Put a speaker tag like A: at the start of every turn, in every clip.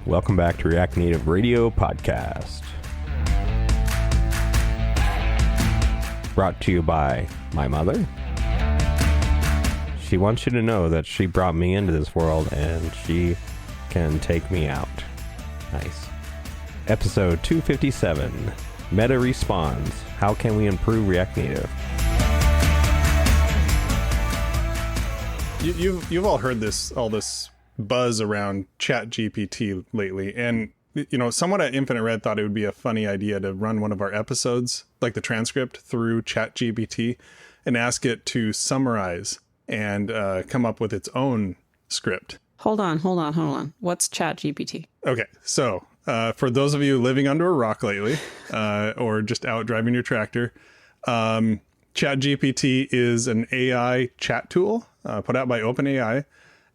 A: Welcome back to React Native Radio Podcast. Brought to you by my mother. She wants you to know that she brought me into this world and she can take me out. Nice. Episode 257, Meta Responds. How can we improve React Native?
B: You've all heard all this buzz around ChatGPT lately, and someone at Infinite Red thought it would be a funny idea to run one of our episodes, like the transcript, through ChatGPT and ask it to summarize and come up with its own script.
C: Hold on. What's ChatGPT?
B: Okay, so for those of you living under a rock lately, or just out driving your tractor, ChatGPT is an AI chat tool put out by OpenAI,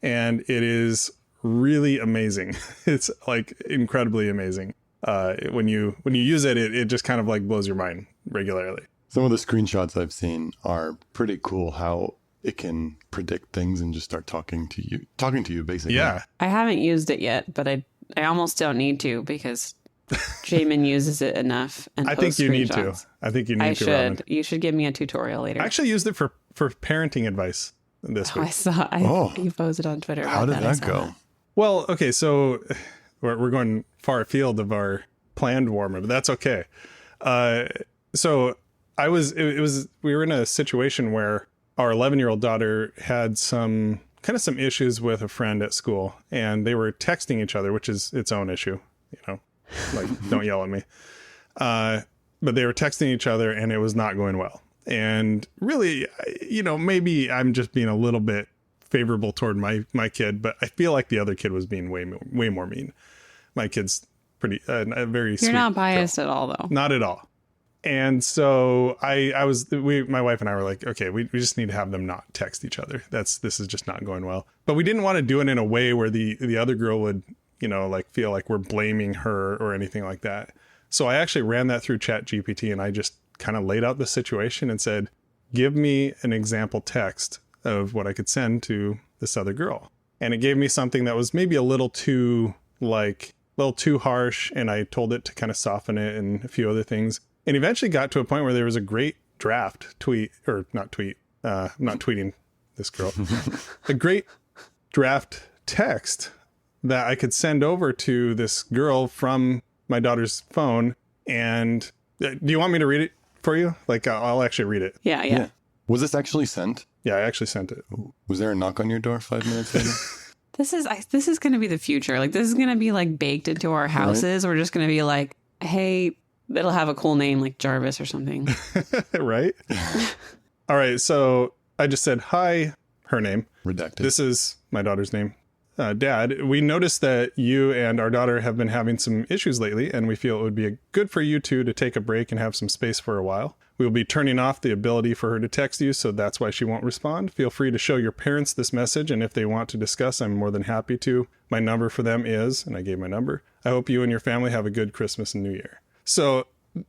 B: and it is really amazing. It's like incredibly amazing. When you use it, it just kind of like blows your mind regularly.
D: Some of the screenshots I've seen are pretty cool. How it can predict things and just start talking to you basically.
B: Yeah.
C: I haven't used it yet, but I almost don't need to because Jamon uses it enough. And
B: I think you need to. I think you need to.
C: Should. You should give me a tutorial later.
B: I actually used it for parenting advice this week.
C: I saw. You posted on Twitter.
D: How did that go?
C: That.
B: Well, okay, so we're going far afield of our planned warm-up, but that's okay. So we were in a situation where our 11-year-old daughter had some issues with a friend at school, and they were texting each other, which is its own issue, like don't yell at me. But they were texting each other and it was not going well. And really, maybe I'm just being a little bit favorable toward my kid, but I feel like the other kid was being way more mean. My kid's pretty very sweet.
C: You're not biased at all, though.
B: Not at all. And so my wife and I were like, okay, we just need to have them not text each other. This is just not going well. But we didn't want to do it in a way where the other girl would, feel like we're blaming her or anything like that. So I actually ran that through ChatGPT and I just kind of laid out the situation and said, give me an example text of what I could send to this other girl. And it gave me something that was maybe a little too harsh. And I told it to kind of soften it and a few other things. And eventually got to a point where there was a great draft tweet, or not tweet, I'm not tweeting this girl, a great draft text that I could send over to this girl from my daughter's phone. And do you want me to read it for you? Like, I'll actually read it.
C: Yeah.
D: Was this actually sent?
B: Yeah, I actually sent it.
D: Was there a knock on your door 5 minutes later?
C: This is going to be the future. Like, this is going to be like baked into our houses. Right. We're just going to be like, hey, it'll have a cool name like Jarvis or something.
B: Right? All right. So I just said, hi, her name.
D: Redacted.
B: This is my daughter's name. Dad, we noticed that you and our daughter have been having some issues lately, and we feel it would be good for you two to take a break and have some space for a while. We will be turning off the ability for her to text you, so that's why she won't respond. Feel free to show your parents this message, and if they want to discuss, I'm more than happy to. My number for them is, and I gave my number. I hope you and your family have a good Christmas and New Year. So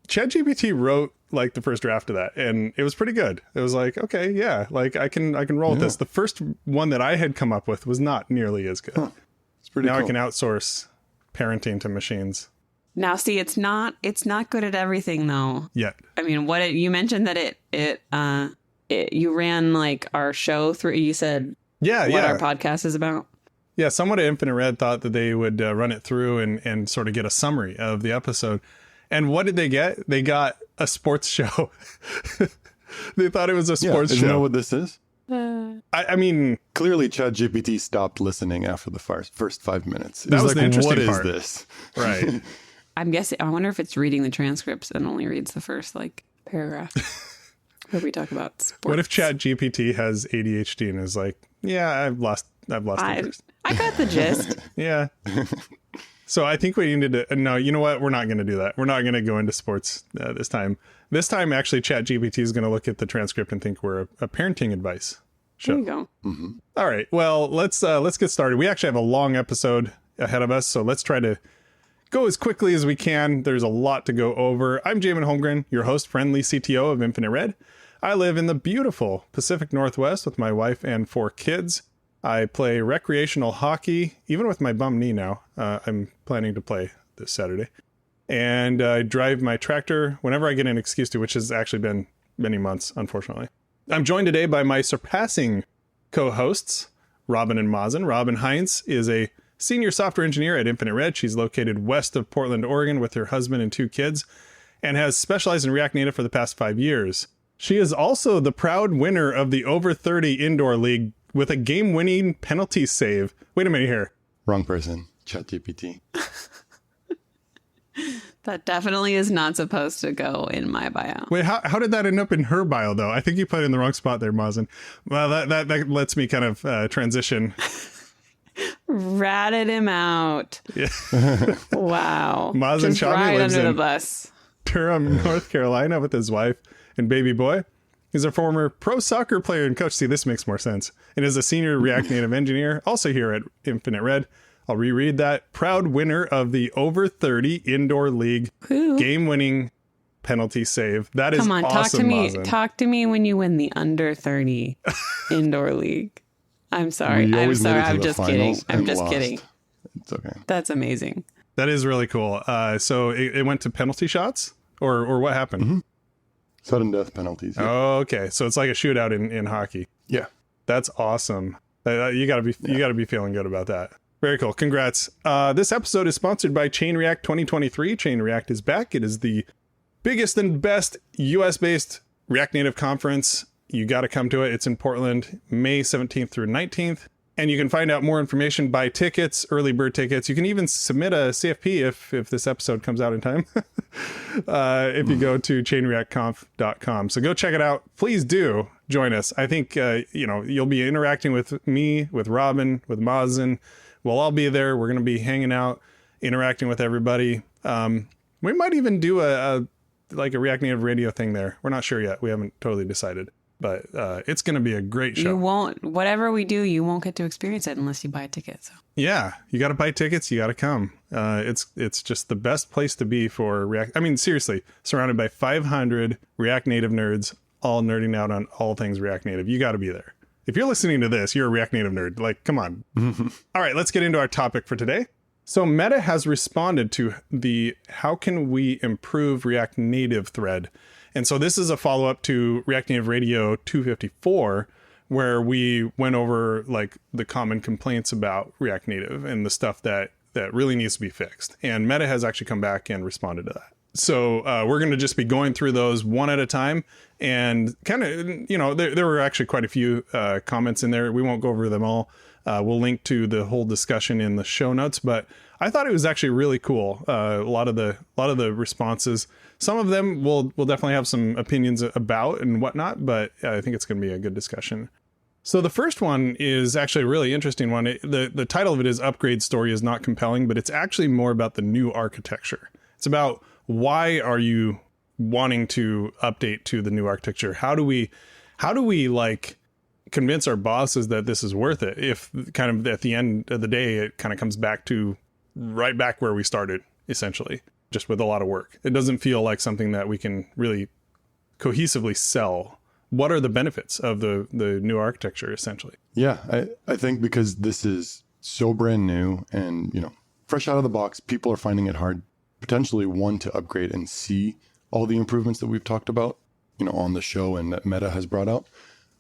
B: ChatGPT wrote like the first draft of that, and it was pretty good. It was like, okay, yeah, like I can roll with this. The first one that I had come up with was not nearly as good.
D: It's pretty
B: now
D: cool.
B: I can outsource parenting to machines.
C: Now, see, it's not good at everything though.
B: Yet.
C: I mean, you mentioned that you ran like our show through. You said what our podcast is about.
B: Yeah, someone at Infinite Red thought that they would run it through and sort of get a summary of the episode. And what did they get? They got a sports show. They thought it was a sports show.
D: You know what this is?
B: I mean,
D: clearly ChatGPT stopped listening after the first 5 minutes.
B: That was
D: like,
B: the interesting
D: what
B: part.
D: Is this?
B: Right.
C: I'm guessing. I wonder if it's reading the transcripts and only reads the first paragraph where we talk about sports.
B: What if ChatGPT has ADHD and is like, yeah, I've lost interest.
C: I got the gist.
B: Yeah. So I think we needed to. No, you know what? We're not going to do that. We're not going to go into sports this time. This time, actually, ChatGPT is going to look at the transcript and think we're a parenting advice show.
C: There you go.
D: Mm-hmm.
B: All right. Well, let's get started. We actually have a long episode ahead of us, so let's try to go as quickly as we can. There's a lot to go over. I'm Jamon Holmgren, your host, friendly CTO of Infinite Red. I live in the beautiful Pacific Northwest with my wife and 4 kids. I play recreational hockey, even with my bum knee now. I'm planning to play this Saturday. And I drive my tractor whenever I get an excuse to, which has actually been many months, unfortunately. I'm joined today by my surpassing co-hosts, Robin and Mazen. Robin Heinz is a senior software engineer at Infinite Red. She's located west of Portland, Oregon, with her husband and 2 kids, and has specialized in React Native for the past 5 years. She is also the proud winner of the Over 30 Indoor League with a game-winning penalty save. Wait a minute here.
D: Wrong person. ChatGPT.
C: That definitely is not supposed to go in my bio.
B: Wait, how did that end up in her bio, though? I think you put it in the wrong spot there, Mazen. Well, that lets me kind of transition.
C: Ratted him out.
B: Yeah.
C: Wow.
B: Mazen
C: Just
B: Chami
C: right
B: lives
C: under the
B: in
C: bus.
B: Durham, North Carolina, with his wife and baby boy. He's a former pro soccer player and coach. See, this makes more sense. And is a senior React Native engineer, also here at Infinite Red. I'll reread that. Proud winner of the Over 30 Indoor League game-winning penalty save. That is
C: Come on,
B: awesome,
C: talk to me.
B: Mazen.
C: Talk to me when you win the Under 30 Indoor League. I'm sorry.
D: We
C: I'm
D: always made
C: sorry.
D: it to
C: I'm
D: the
C: just kidding.
D: finals
C: I'm
D: and
C: just
D: lost.
C: kidding.
D: It's okay.
C: That's amazing.
B: That is really cool. So it went to penalty shots, or what happened?
D: Mm-hmm. Sudden death penalties. Yeah.
B: Oh, okay. So it's like a shootout in hockey.
D: Yeah.
B: That's awesome. You gotta be feeling good about that. Very cool. Congrats. This episode is sponsored by Chain React 2023. Chain React is back. It is the biggest and best US-based React Native conference. You got to come to it. It's in Portland, May 17th through 19th. And you can find out more information, buy tickets, early bird tickets. You can even submit a CFP if this episode comes out in time. If you go to chainreactconf.com. So go check it out. Please do join us. I think, you'll be interacting with me, with Robin, with Mazen. We'll all be there. We're going to be hanging out, interacting with everybody. We might even do a React Native radio thing there. We're not sure yet. We haven't totally decided. But it's going to be a great show.
C: Whatever we do, you won't get to experience it unless you buy a ticket. So.
B: Yeah, you got to buy tickets. You got to come. It's just the best place to be for React. I mean, seriously, surrounded by 500 React Native nerds, all nerding out on all things React Native. You got to be there. If you're listening to this, you're a React Native nerd. Like, come on. All right, let's get into our topic for today. So Meta has responded to the how can we improve React Native thread. And so this is a follow-up to React Native Radio 254, where we went over like the common complaints about React Native and the stuff that really needs to be fixed. And Meta has actually come back and responded to that. So we're going to just be going through those one at a time, and kind of, there were actually quite a few comments in there. We won't go over them all. We'll link to the whole discussion in the show notes, but I thought it was actually really cool. A lot of the responses, some of them we'll definitely have some opinions about and whatnot, but I think it's going to be a good discussion. So the first one is actually a really interesting one. The title of it is Upgrade Story is Not Compelling, but it's actually more about the new architecture. It's about why are you wanting to update to the new architecture? How do we like convince our bosses that this is worth it if kind of at the end of the day it kind of comes back to right back where we started, essentially, just with a lot of work. It doesn't feel like something that we can really cohesively sell. What are the benefits of the new architecture, essentially?
D: Yeah, I think because this is so brand new and, fresh out of the box, people are finding it hard, potentially one, to upgrade and see all the improvements that we've talked about, on the show and that Meta has brought out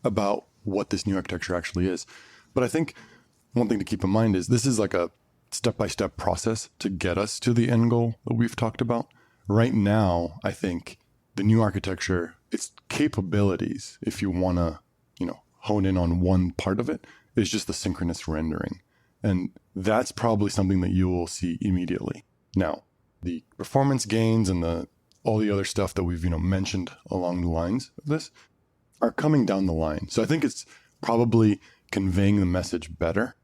D: about what this new architecture actually is. But I think one thing to keep in mind is this is like a step-by-step process to get us to the end goal that we've talked about. Right now, I think the new architecture, its capabilities, if you want to, hone in on one part of it, is just the synchronous rendering. And that's probably something that you will see immediately. Now, the performance gains and all the other stuff that we've, mentioned along the lines of this are coming down the line. So I think it's probably conveying the message better,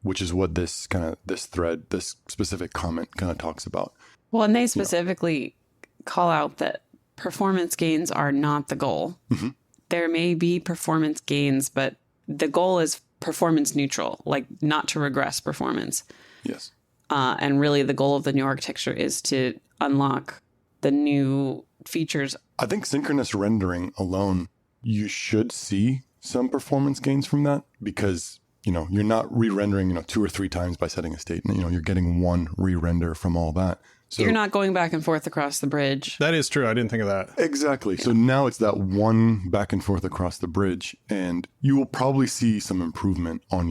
D: which is what this thread, this specific comment kind of talks about.
C: Well, and they specifically call out that performance gains are not the goal. Mm-hmm. There may be performance gains, but the goal is performance neutral, like not to regress performance.
D: Yes.
C: And really the goal of the new architecture is to unlock the new features.
D: I think synchronous rendering alone, you should see some performance gains from that, because you're not re-rendering, 2 or 3 times by setting a state. You're getting one re-render from all that. So
C: You're not going back and forth across the bridge.
B: That is true. I didn't think of that.
D: Exactly. Yeah. So now it's that one back and forth across the bridge, and you will probably see some improvement on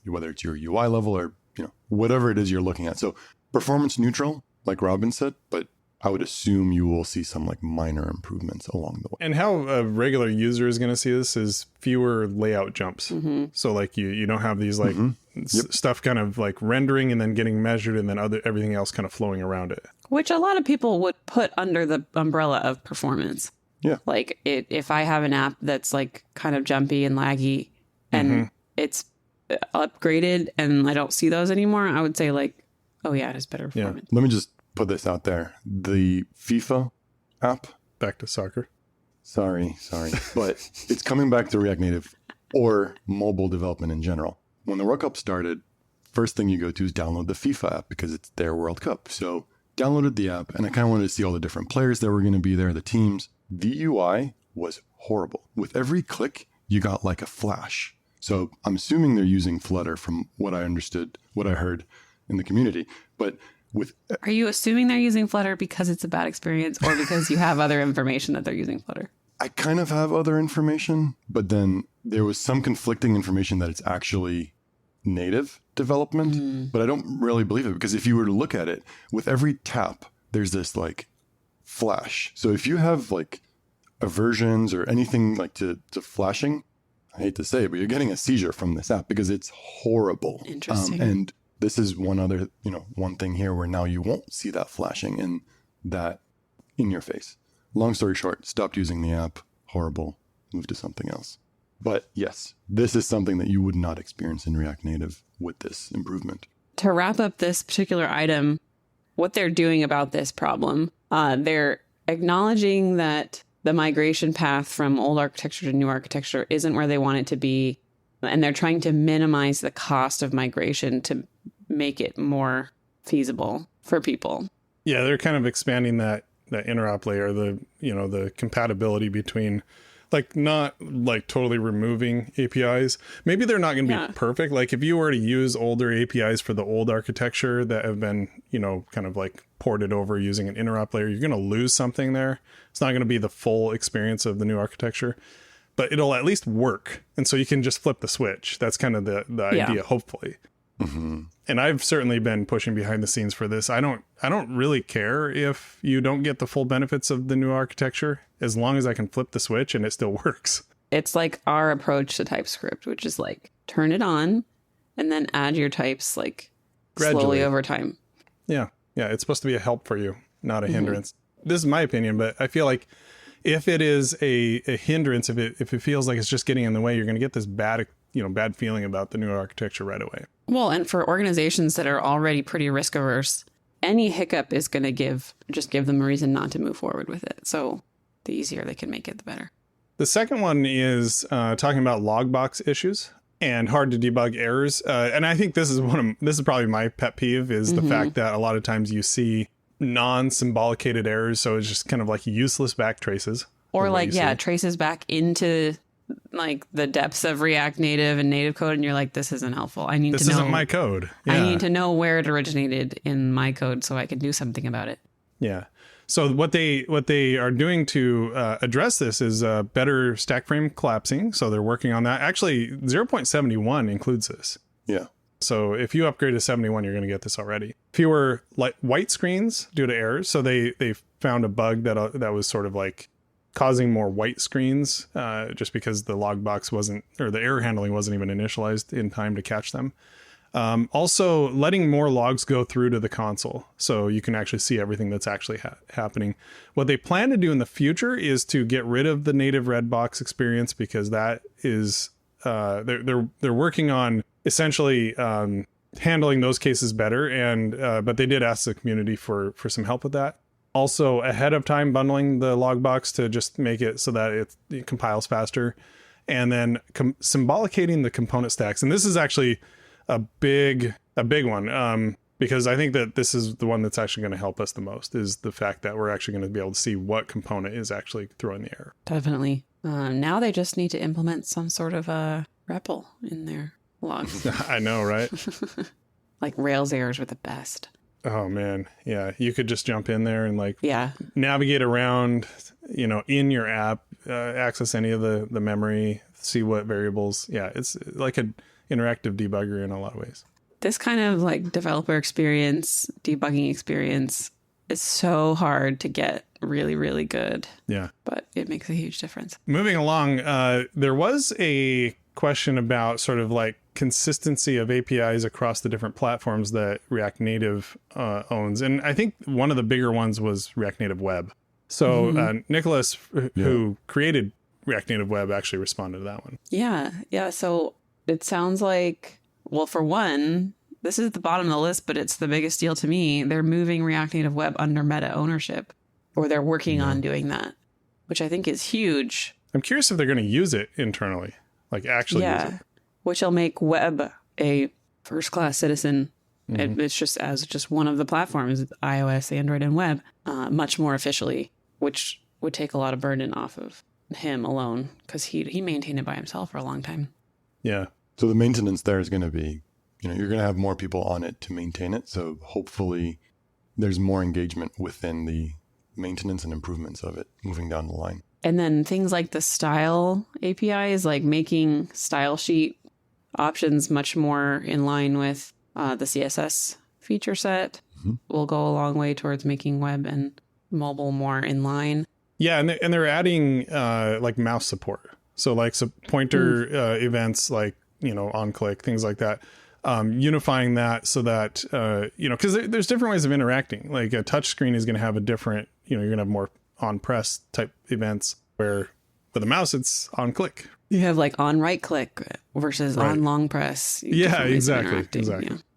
D: whether it's your UI level or, whatever it is you're looking at. So performance neutral, like Robin said, but I would assume you will see some like minor improvements along the way.
B: And how a regular user is going to see this is fewer layout jumps.
C: Mm-hmm.
B: So like you don't have these like stuff kind of like rendering and then getting measured and then everything else kind of flowing around it.
C: Which a lot of people would put under the umbrella of performance.
D: Yeah.
C: Like if I have an app that's like kind of jumpy and laggy and it's upgraded and I don't see those anymore, I would say like, oh yeah, it has better performance.
D: Let me just put this out there. The FIFA app.
B: Back to soccer.
D: Sorry. But it's coming back to React Native or mobile development in general. When the World Cup started, first thing you go to is download the FIFA app because it's their World Cup. So downloaded the app and I kind of wanted to see all the different players that were going to be there, the teams. The UI was horrible. With every click, you got like a flash. So I'm assuming they're using Flutter from what I understood, what I heard in the community. But
C: are you assuming they're using Flutter because it's a bad experience or because you have other information that they're using Flutter?
D: I kind of have other information, but then there was some conflicting information that it's actually native development, but I don't really believe it because if you were to look at it, with every tap, there's this like flash. So if you have like aversions or anything like to flashing, I hate to say it, but you're getting a seizure from this app because it's horrible.
C: Interesting.
D: And this is one thing here where now you won't see that flashing and that in your face. Long story short, stopped using the app. Horrible. Moved to something else. But yes, this is something that you would not experience in React Native with this improvement.
C: To wrap up this particular item, what they're doing about this problem, they're acknowledging that the migration path from old architecture to new architecture isn't where they want it to be. And they're trying to minimize the cost of migration to make it more feasible for people.
B: Yeah, they're kind of expanding that interop layer, the compatibility between like not like totally removing APIs. Maybe they're not going to be perfect. Like if you were to use older APIs for the old architecture that have been, kind of like ported over using an interop layer, you're going to lose something there. It's not going to be the full experience of the new architecture, but it'll at least work. And so you can just flip the switch. That's kind of the idea, hopefully. Mm-hmm. And I've certainly been pushing behind the scenes for this. I don't really care if you don't get the full benefits of the new architecture, as long as I can flip the switch and it still works.
C: It's like our approach to TypeScript, which is like turn it on and then add your types like gradually slowly over time.
B: Yeah. It's supposed to be a help for you, not a hindrance. This is my opinion, but I feel like if it is a hindrance, if it feels like it's just getting in the way, you're going to get this bad feeling about the new architecture right away.
C: Well, and for organizations that are already pretty risk averse, any hiccup is going to give them a reason not to move forward with it. So the easier they can make it, the better.
B: The second one is talking about logbox issues and hard to debug errors. And I think this is probably my pet peeve is the fact that a lot of times you see non-symbolicated errors. So it's just kind of like useless back traces.
C: Or like, traces back into like the depths of React Native and native code. And you're like, this isn't helpful. This isn't
B: my code. Yeah.
C: I need to know where it originated in my code so I can do something about it.
B: Yeah. So what they are doing to address this is better stack frame collapsing. So they're working on that. Actually, 0.71 includes this.
D: Yeah.
B: So if you upgrade to 71, you're going to get this already. Fewer white screens due to errors. So they found a bug that was sort of like causing more white screens just because the logbox the error handling wasn't even initialized in time to catch them. Also letting more logs go through to the console so you can actually see everything that's actually happening. What they plan to do in the future is to get rid of the native red box experience because that is they're working on essentially handling those cases better, and but they did ask the community for some help with that. Also ahead of time bundling the logbox to just make it so that it compiles faster, and then symbolicating the component stacks. And this is actually a big one because I think that this is the one that's actually going to help us the most, is the fact that we're actually going to be able to see what component is actually throwing the error.
C: Definitely. Now they just need to implement some sort of a REPL in there. logs.
B: I know, right?
C: Like Rails errors were the best.
B: Oh man, yeah. You could just jump in there and like
C: Yeah.
B: navigate around, in your app, access any of the memory, see what variables. Yeah, it's like an interactive debugger in a lot of ways.
C: This kind of like developer experience, debugging experience is so hard to get really, really good.
B: Yeah.
C: But it makes a huge difference.
B: Moving along, there was a question about sort of like consistency of APIs across the different platforms that React Native owns. And I think one of the bigger ones was React Native Web. So Nicholas, who created React Native Web, actually responded to that one.
C: Yeah. Yeah. So it sounds like, well, for one, this is the bottom of the list, but it's the biggest deal to me. They're moving React Native Web under Meta ownership, or they're working on doing that, which I think is huge.
B: I'm curious if they're going to use it internally, like actually use it.
C: Which will make web a first-class citizen. It's just one of the platforms, iOS, Android, and web, much more officially, which would take a lot of burden off of him alone because he maintained it by himself for a long time.
B: Yeah.
D: So the maintenance there is going to be, you're going to have more people on it to maintain it. So hopefully there's more engagement within the maintenance and improvements of it moving down the line.
C: And then things like the style API is like making style sheet options much more in line with the CSS feature set will go a long way towards making web and mobile more in line.
B: Yeah, and they're adding like mouse support. So like pointer events like, on click, things like that. Unifying that so that, because there's different ways of interacting. Like a touch screen is going to have a different, you're going to have more on press type events where with a mouse it's on click.
C: You have like on right click versus on long press.
B: Yeah, exactly.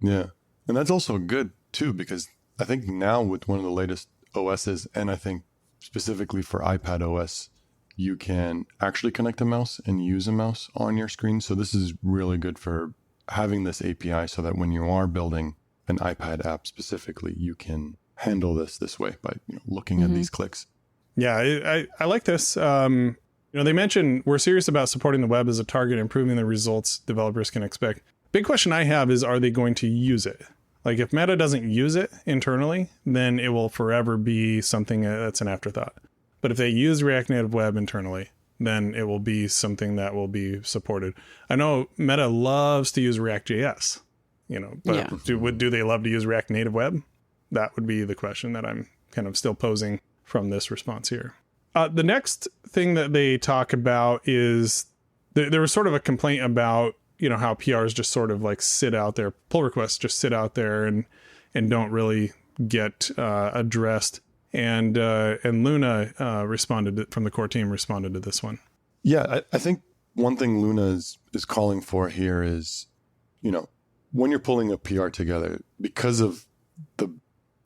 D: Yeah. And that's also good too, because I think now with one of the latest OSs, and I think specifically for iPad OS, you can actually connect a mouse and use a mouse on your screen. So this is really good for having this API so that when you are building an iPad app specifically, you can handle this way by looking at these clicks.
B: Yeah, I like this. They mentioned we're serious about supporting the web as a target, improving the results developers can expect. Big question I have is, are they going to use it? Like if Meta doesn't use it internally, then it will forever be something that's an afterthought. But if they use React Native Web internally, then it will be something that will be supported. I know Meta loves to use React.js, but do they love to use React Native Web? That would be the question that I'm kind of still posing from this response here. The next thing that they talk about is there was sort of a complaint about, how PRs just sort of like sit out there, pull requests just sit out there and don't really get addressed. And Luna from the core team responded to this one.
D: Yeah, I think one thing Luna is calling for here is, when you're pulling a PR together, because of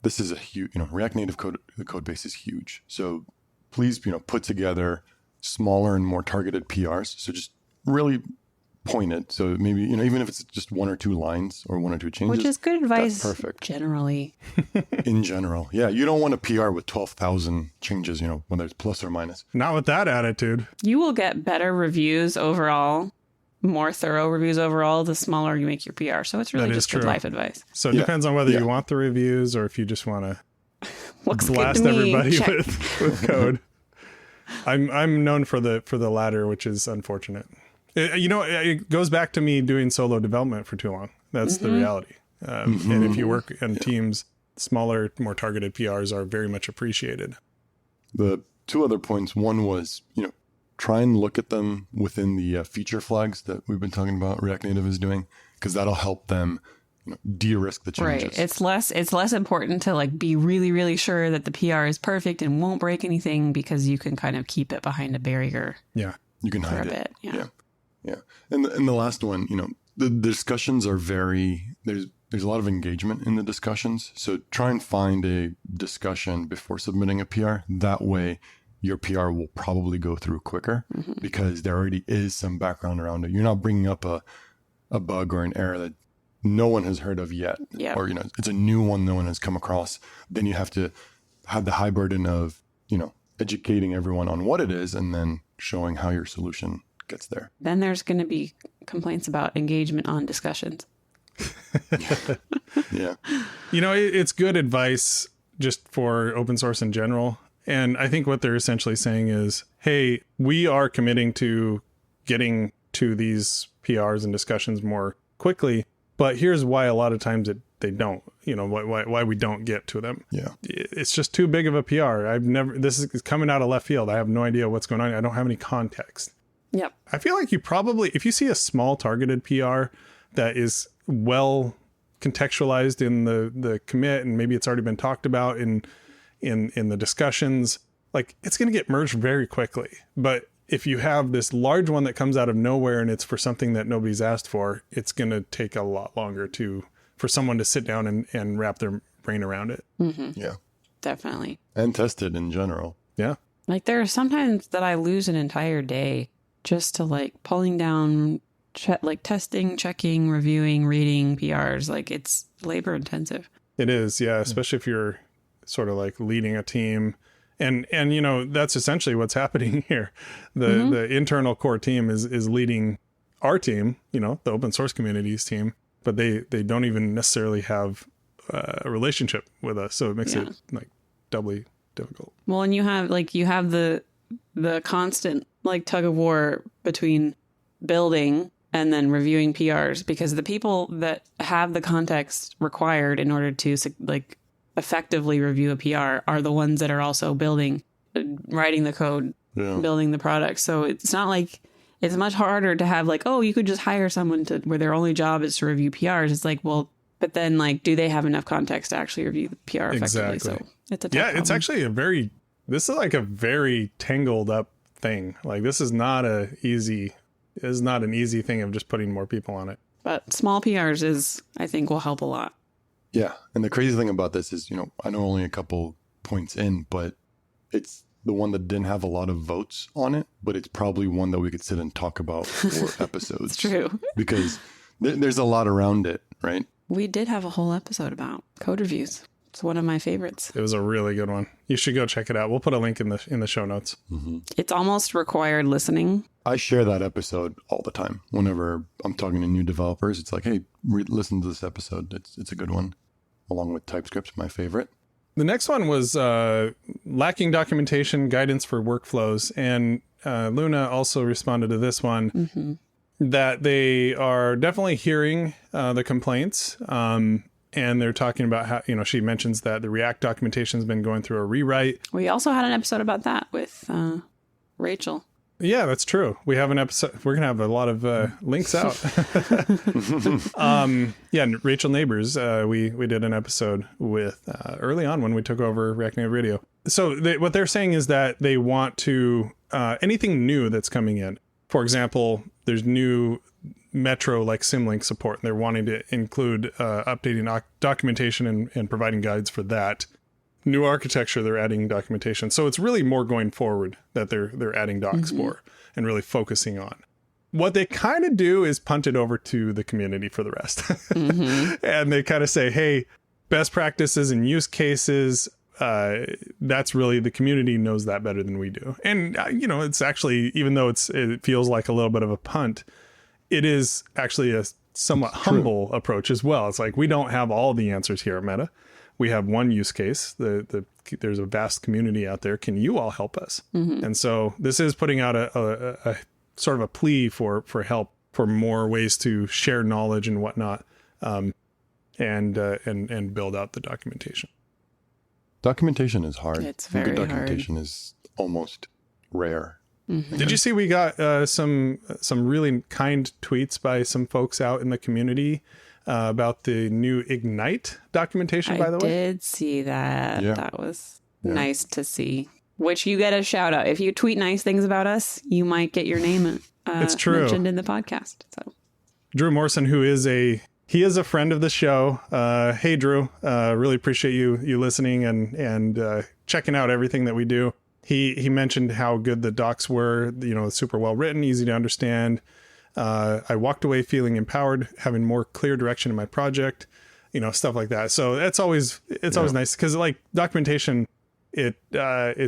D: this is a huge, React Native code, the code base is huge. So please, put together smaller and more targeted PRs. So just really point it. So maybe, even if it's just one or two lines or one or two changes.
C: Which is good advice.
D: That's perfect.
C: Generally.
D: In general. Yeah. You don't want a PR with 12,000 changes, whether it's plus or minus.
B: Not with that attitude.
C: You will get better reviews overall, more thorough reviews overall, the smaller you make your PR. So it's really just good life advice.
B: So it depends on whether you want the reviews or if you just want to blast everybody with code. I'm known for the latter, which is unfortunate. It goes back to me doing solo development for too long. That's the reality. And if you work in teams, smaller, more targeted PRs are very much appreciated.
D: The two other points. One was, try and look at them within the feature flags that we've been talking about React Native is doing, because that'll help them de-risk the changes.
C: Right. It's less important to like be really, really sure that the PR is perfect and won't break anything, because you can kind of keep it behind a barrier.
B: Yeah.
D: You can hide
C: it.
D: Bit.
C: Yeah.
D: And the last one, the discussions are there's a lot of engagement in the discussions. So try and find a discussion before submitting a PR. That way your PR will probably go through quicker because there already is some background around it. You're not bringing up a bug or an error that no one has heard of yet.
C: Yeah.
D: Or, it's a new one no one has come across. Then you have to have the high burden of, educating everyone on what it is and then showing how your solution gets there.
C: Then there's going to be complaints about engagement on discussions.
D: Yeah.
B: You know, it's good advice just for open source in general. And I think what they're essentially saying is, hey, we are committing to getting to these PRs and discussions more quickly, but here's why a lot of times they don't, you know, why we don't get to them.
D: Yeah.
B: It's just too big of a PR. This is coming out of left field. I have no idea what's going on. I don't have any context.
C: Yep.
B: I feel like you probably, if you see a small targeted PR that is well contextualized in the commit, and maybe it's already been talked about in the discussions, like it's going to get merged very quickly. But if you have this large one that comes out of nowhere and it's for something that nobody's asked for, it's going to take a lot longer for someone to sit down and wrap their brain around it.
C: Mm-hmm.
D: Yeah.
C: Definitely.
D: And test it in general.
B: Yeah.
C: Like there are sometimes that I lose an entire day just to like pulling down, like testing, checking, reviewing, reading PRs. Like it's labor intensive.
B: It is. Yeah. Especially if you're sort of like leading a team. And you know, that's essentially what's happening here. The internal core team is leading our team, you know, the open source community's team, but they don't even necessarily have a relationship with us. So it makes it like doubly difficult.
C: Well, and you have the constant like tug of war between building and then reviewing PRs, because the people that have the context required in order to like effectively review a PR are the ones that are also building, writing the code, building the product. So it's not like it's much harder to have like, oh, you could just hire someone where their only job is to review PRs. It's like, well, but then like, do they have enough context to actually review the PR effectively?
B: Exactly.
C: So it's a tough problem.
B: It's actually this is like a very tangled up thing. Like this is not an easy thing of just putting more people on it.
C: But small PRs I think will help a lot.
D: Yeah. And the crazy thing about this is, you know, I know only a couple points in, but it's the one that didn't have a lot of votes on it, but it's probably one that we could sit and talk about for episodes.
C: It's true.
D: Because there's a lot around it, right?
C: We did have a whole episode about code reviews. It's one of my favorites.
B: It was a really good one. You should go check it out. We'll put a link in the show notes.
D: Mm-hmm.
C: It's almost required listening.
D: I share that episode all the time. Whenever I'm talking to new developers, it's like, hey, listen to this episode. It's a good one. Along with TypeScript, my favorite.
B: The next one was lacking documentation, guidance for workflows. And Luna also responded to this one, that they are definitely hearing the complaints. And they're talking about how, you know, she mentions that the React documentation has been going through a rewrite.
C: We also had an episode about that with Rachel.
B: Yeah, that's true. We have an episode. We're going to have a lot of links out. Rachel Neighbors, we did an episode with early on when we took over React Native Radio. So what they're saying is that they want to, anything new that's coming in. For example, there's new Metro like Symlink support, and they're wanting to include updating documentation and providing guides for that. New architecture, they're adding documentation. So it's really more going forward that they're adding docs for and really focusing on. What they kind of do is punt it over to the community for the rest. And they kind of say, hey, best practices and use cases, that's really, the community knows that better than we do. And, you know, it's actually, even though it feels like a little bit of a punt, it is actually a somewhat humble approach as well. It's like, we don't have all the answers here at Meta. We have one use case. There's a vast community out there. Can you all help us? And so this is putting out a sort of a plea for help, for more ways to share knowledge and whatnot, and build out the documentation.
D: Documentation is hard.
C: It's very
D: good documentation is almost rare.
B: Did you see we got some really kind tweets by some folks out in the community about the new Ignite documentation, by the way? I
C: did see that.
D: Yeah.
C: That was nice to see. Which you get a shout out. If you tweet nice things about us, you might get your name
B: it's true.
C: mentioned in the podcast. So
B: Drew Morrison, who is a friend of the show. Hey, Drew, really appreciate you listening and checking out everything that we do. He mentioned how good the docs were, you know, super well written, easy to understand. I walked away feeling empowered, having more clear direction in my project, you know, stuff like that. So it's always nice, because like documentation, it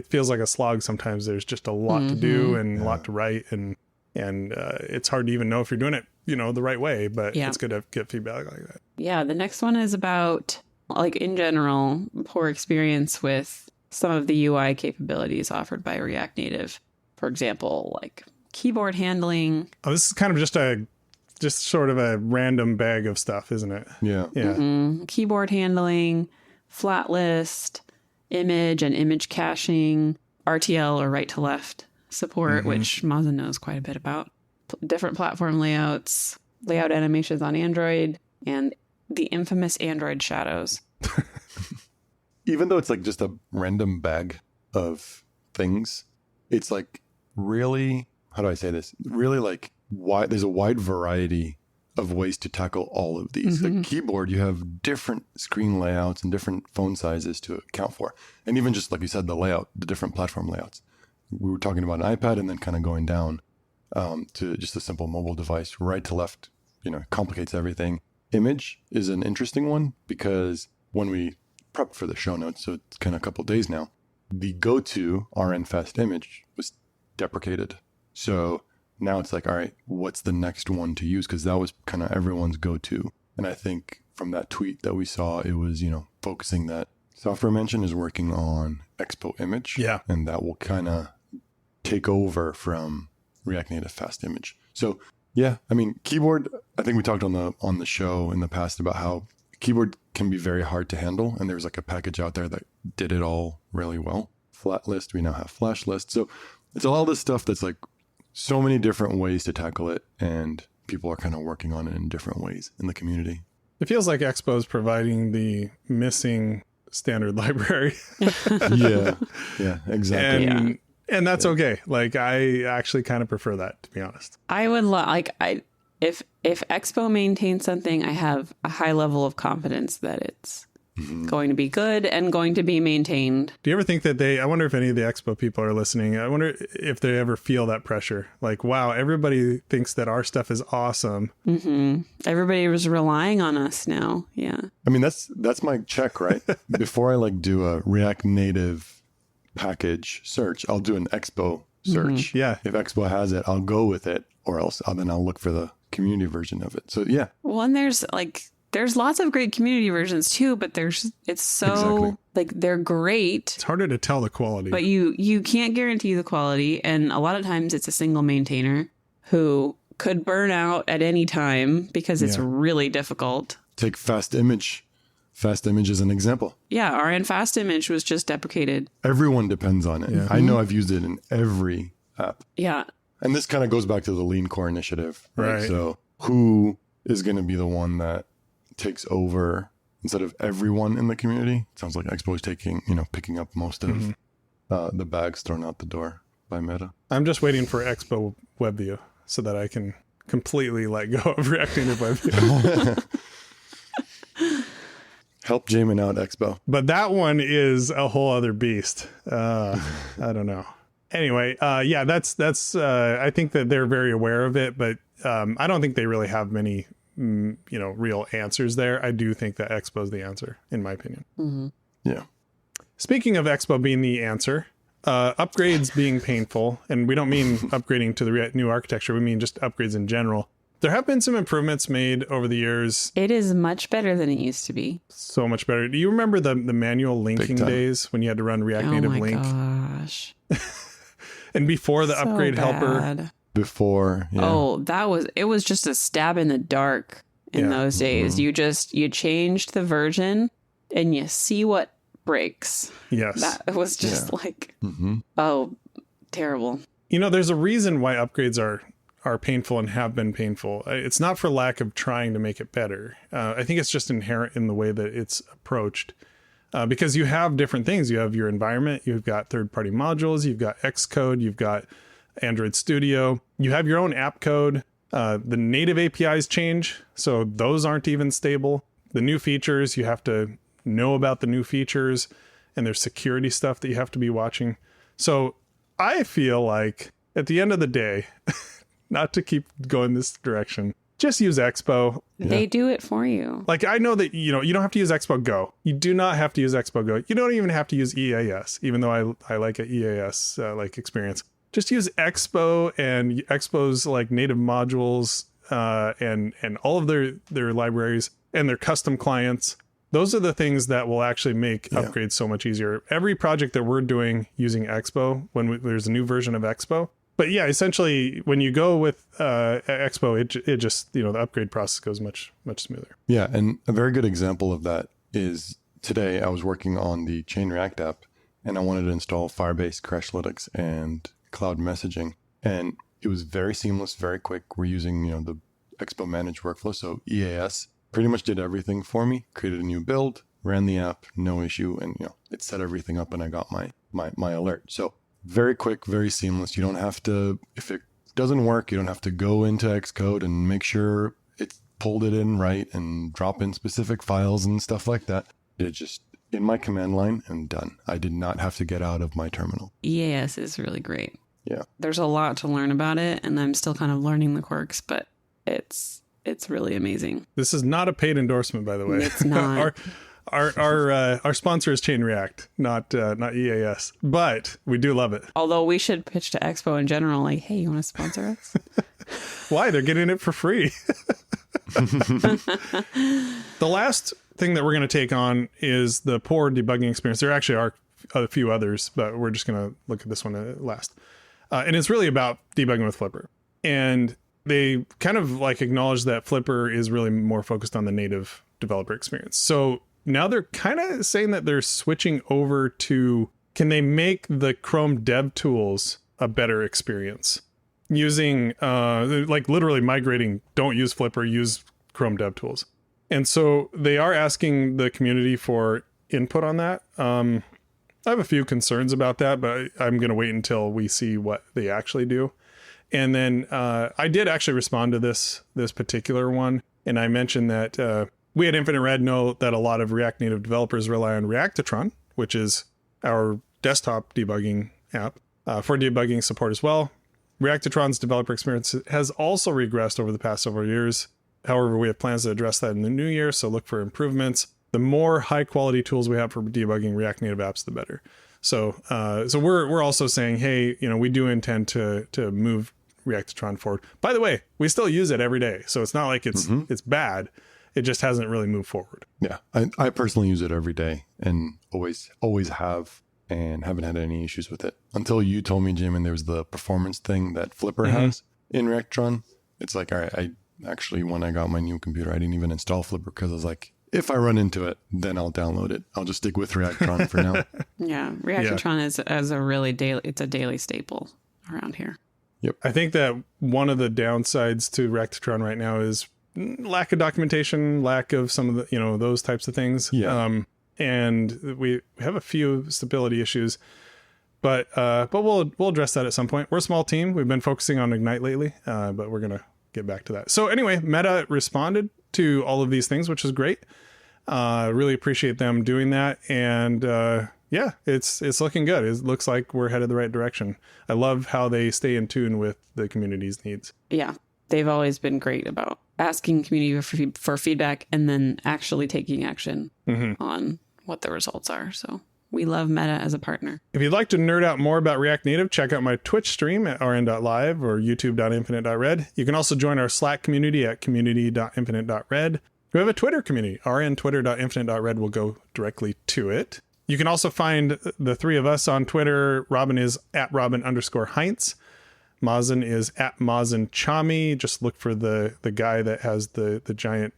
B: feels like a slog sometimes. There's just a lot to do and a lot to write, and And it's hard to even know if you're doing it, the right way, but
C: Yeah.
B: it's good to get feedback like that.
C: Yeah, the next one is about, like, in general, poor experience with some of the UI capabilities offered by React Native. For example, like keyboard handling.
B: Oh, this is kind of just sort of a random bag of stuff, isn't it?
D: Yeah.
B: Yeah.
C: Keyboard handling, flat list, image and image caching, RTL or right to left support, which Mazen knows quite a bit about. Different platform layouts, layout animations on Android, and the infamous Android shadows.
D: Even though it's like just a random bag of things, it's like really, how do I say this? Really like there's a wide variety of ways to tackle all of these. The keyboard, you have different screen layouts and different phone sizes to account for. And even just like you said, the layout, the different platform layouts. We were talking about an iPad and then kind of going down to just a simple mobile device, right to left, complicates everything. Image is an interesting one because when we prepped for the show notes, so it's kind of a couple days now, the go-to RN Fast image was deprecated. So now it's like, all right, what's the next one to use? Because that was kind of everyone's go-to. And I think from that tweet that we saw, it was, focusing that Software Mention is working on Expo Image.
B: Yeah.
D: And that will kind of take over from React Native Fast Image. So yeah, I mean, keyboard, I think we talked on the show in the past about how keyboard can be very hard to handle. And there's like a package out there that did it all really well. Flat list, we now have flash list. So it's all this stuff that's like so many different ways to tackle it. And people are kind of working on it in different ways in the community.
B: It feels like Expo is providing the missing standard library.
D: Yeah, exactly.
B: And that's okay. Like, I actually kind of prefer that, to be honest.
C: I would if Expo maintains something, I have a high level of confidence that it's going to be good and going to be maintained.
B: Do you ever think that I wonder if any of the Expo people are listening. I wonder if they ever feel that pressure. Like, wow, everybody thinks that our stuff is awesome.
C: Everybody was relying on us now. Yeah.
D: I mean, that's my check, right? Before I do a React Native package search, I'll do an Expo search.
B: Yeah.
D: If Expo has it, I'll go with it, or else then I'll look for the community version of it. So yeah.
C: Well, and there's lots of great community versions too, but it's so
D: Exactly.
C: They're great.
B: It's harder to tell the quality.
C: But you can't guarantee the quality. And a lot of times it's a single maintainer who could burn out at any time because it's really difficult.
D: Take Fast Image. Fast Image is an example.
C: Yeah, RN Fast Image was just deprecated.
D: Everyone depends on it. Yeah. I know I've used it in every app.
C: Yeah.
D: And this kind of goes back to the Lean Core initiative.
B: Right.
D: So who is going to be the one that takes over instead of everyone in the community? It sounds like Expo is picking up most of the bags thrown out the door by Meta.
B: I'm just waiting for Expo WebView so that I can completely let go of React Native WebView.
D: Help Jamon out, Expo.
B: But that one is a whole other beast. I don't know. Anyway, that's I think that they're very aware of it, but I don't think they really have many real answers there. I do think that Expo is the answer, in my opinion.
D: Yeah.
B: Speaking of Expo being the answer, upgrades being painful, and we don't mean upgrading to the new architecture, we mean just upgrades in general. There have been some improvements made over the years.
C: It is much better than it used to be.
B: So much better. Do you remember the manual linking days when you had to run React Native Link?
C: Oh my gosh.
B: And before the
C: So
B: upgrade helper.
C: bad.
D: Before, yeah.
C: Oh, it was just a stab in the dark in those days. You changed the version and you see what breaks.
B: Yes.
C: That was just oh, terrible.
B: There's a reason why upgrades are painful and have been painful. It's not for lack of trying to make it better. I think it's just inherent in the way that it's approached. Because you have different things. You have your environment, you've got third-party modules, you've got Xcode, you've got Android Studio, you have your own app code. The native APIs change, so those aren't even stable. The new features, you have to know about the new features, and there's security stuff that you have to be watching. So I feel like at the end of the day, not to keep going this direction, just use Expo.
C: They do it for you.
B: Like, I know that, you don't have to use Expo Go. You do not have to use Expo Go. You don't even have to use EAS, even though I like an EAS experience. just use Expo and Expo's like native modules and all of their libraries and their custom clients. Those are the things that will actually make upgrades so much easier. Every project that we're doing using Expo, there's a new version of Expo. But yeah, essentially, when you go with Expo, it just, the upgrade process goes much, much smoother.
D: Yeah, and a very good example of that is today I was working on the Chain React app, and I wanted to install Firebase, Crashlytics, and Cloud Messaging. And it was very seamless, very quick. We're using, the Expo Managed Workflow, so EAS. Pretty much did everything for me, created a new build, ran the app, no issue, and it set everything up and I got my alert. So very quick, very seamless. You don't have to, if it doesn't work, you don't have to go into Xcode and make sure it's pulled it in right and drop in specific files and stuff like that. It just in my command line and done. I did not have to get out of my terminal.
C: EAS is really great.
D: Yeah.
C: There's a lot to learn about it, and I'm still kind of learning the quirks, but it's really amazing.
B: This is not a paid endorsement, by the way.
C: It's not.
B: our sponsor is Chain React, not EAS, but we do love it.
C: Although we should pitch to Expo in general, like, hey, you want to sponsor us?
B: Why? They're getting it for free. The last thing that we're going to take on is the poor debugging experience. There actually are a few others, but we're just going to look at this one last. And it's really about debugging with Flipper. And they kind of like acknowledge that Flipper is really more focused on the native developer experience. So now they're kind of saying that they're switching over to, can they make the Chrome dev tools a better experience using like literally migrating, don't use Flipper, use Chrome dev tools. And so they are asking the community for input on that. I have a few concerns about that, but I'm going to wait until we see what they actually do. And then I did actually respond to this particular one. And I mentioned that we at Infinite Red know that a lot of React Native developers rely on Reactotron, which is our desktop debugging app, for debugging support as well. Reactotron's developer experience has also regressed over the past several years. However, we have plans to address that in the new year, so look for improvements. The more high quality tools we have for debugging React Native apps, the better. So we're also saying, hey, we do intend to move Reactotron forward. By the way, we still use it every day, so it's not like it's bad. It just hasn't really moved forward.
D: Yeah, I personally use it every day and always have, and haven't had any issues with it until you told me, Jamon, there was the performance thing that Flipper has in Reactotron. It's like, all right, I actually, when I got my new computer, I didn't even install Flipper because I was like, if I run into it, then I'll download it. I'll just stick with Reactotron for now.
C: Yeah, Reactotron is a really it's a daily staple around here.
B: Yep. I think that one of the downsides to Reactotron right now is lack of documentation, lack of some of the, those types of things.
D: Yeah.
B: And we have a few stability issues, but we'll address that at some point. We're a small team. We've been focusing on Ignite lately, but we're going to get back to that. So anyway, Meta responded to all of these things, which is great. Really appreciate them doing that. And yeah, it's looking good. It looks like we're headed the right direction. I love how they stay in tune with the community's needs.
C: Yeah, they've always been great about asking community for feedback and then actually taking action on what the results are. So we love Meta as a partner.
B: If you'd like to nerd out more about React Native, check out my Twitch stream at rn.live or youtube.infinite.red. You can also join our Slack community at community.infinite.red. We have a Twitter community, rntwitter.infinite.red. We'll go directly to it. You can also find the three of us on Twitter. Robin is at Robin_Heinz. Mazen is at Mazen Chami. Just look for the guy that has the giant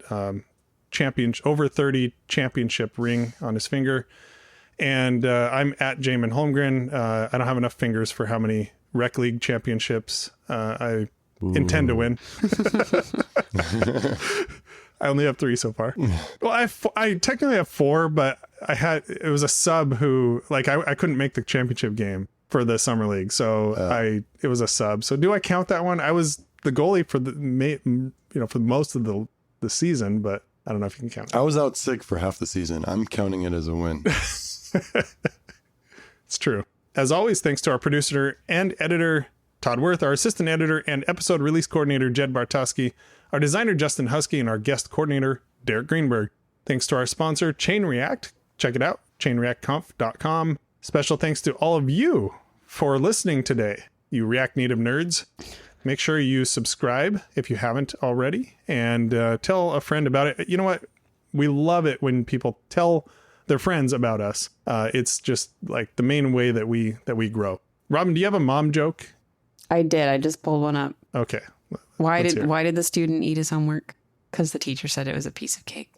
B: over 30 championship ring on his finger. And I'm at Jamon Holmgren. I don't have enough fingers for how many Rec League championships I intend to win. I only have 3 so far. Well, I technically have 4, but it was a sub who, like, I couldn't make the championship game for the summer league, so it was a sub. So do I count that one? I was the goalie for for most of the season, but I don't know if you can count it.
D: I was out sick for half the season. I'm counting it as a win.
B: It's true. As always, thanks to our producer and editor, Todd Worth, our assistant editor and episode release coordinator, Jed Bartoski, our designer, Justin Husky, and our guest coordinator, Derek Greenberg. Thanks to our sponsor, Chain React. Check it out, chainreactconf.com. Special thanks to all of you for listening today. you React Native nerds. Make sure you subscribe if you haven't already, and tell a friend about it. You know what? We love it when people tell their friends about us. It's just like the main way that we grow. Robin, do you have a mom joke?
C: I did. I just pulled one up.
B: Okay.
C: Why did the student eat his homework? Because the teacher said it was a piece of cake.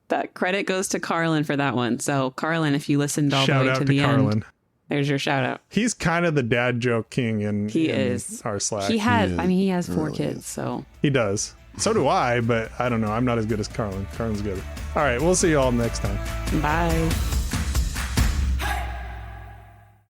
C: That credit goes to Carlin for that one. So Carlin, if you listened all the way to the end, there's your shout out.
B: He's kind of the dad joke king in
C: is
B: our Slack.
C: He has 4 kids, so
B: he does. So do I, but I don't know. I'm not as good as Carlin. Carlin's good. All right, we'll see you all next time.
C: Bye.